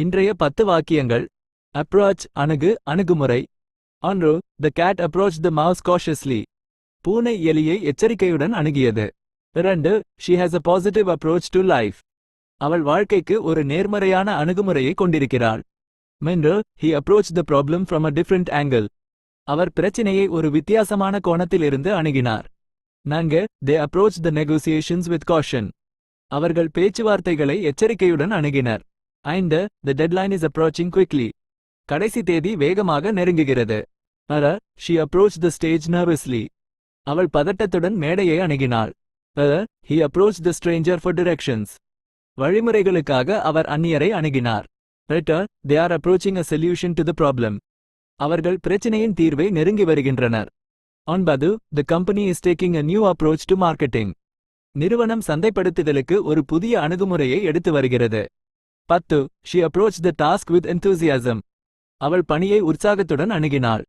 இன்றைய 10 வாக்கியங்கள். அப்ரோச் அணுகு அணுகுமுறை. ஒன்று. The cat approached the mouse cautiously. பூனை எலியை எச்சரிக்கையுடன் அணுகியது. 2. She has a positive approach to life. அவள் வாழ்க்கைக்கு ஒரு நேர்மறையான அணுகுமுறையை கொண்டிருக்கிறாள். 3. He approached the problem from a different angle. அவர் பிரச்சினையை ஒரு வித்தியாசமான கோணத்திலிருந்து அணுகினார். 4. They approached the negotiations with caution. அவர்கள் பேச்சுவார்த்தைகளை எச்சரிக்கையுடன் அணுகினர். 5. The deadline is approaching quickly. கடைசி தேதி வேகமாக நெருங்குகிறது. 6. She approached the stage nervously. அவள் பதட்டத்துடன் மேடையை அணுகினாள். 7. He approached the stranger for directions. வழிமுறைகளுக்காக our அந்நியரை அணுகினார். 8. They are approaching a solution to the problem. அவர்கள் பிரச்சினையின் தீர்வை நெருங்கி வருகின்றனர். 9. The company is taking a new approach to marketing. நிறுவனம் சந்தைப்படுத்துதலுக்கு ஒரு புதிய அணுகுமுறையை எடுத்து வருகிறது. 10. She approached the task with enthusiasm. அவள் பணியை உற்சாகத்துடன் அணுகினாள்.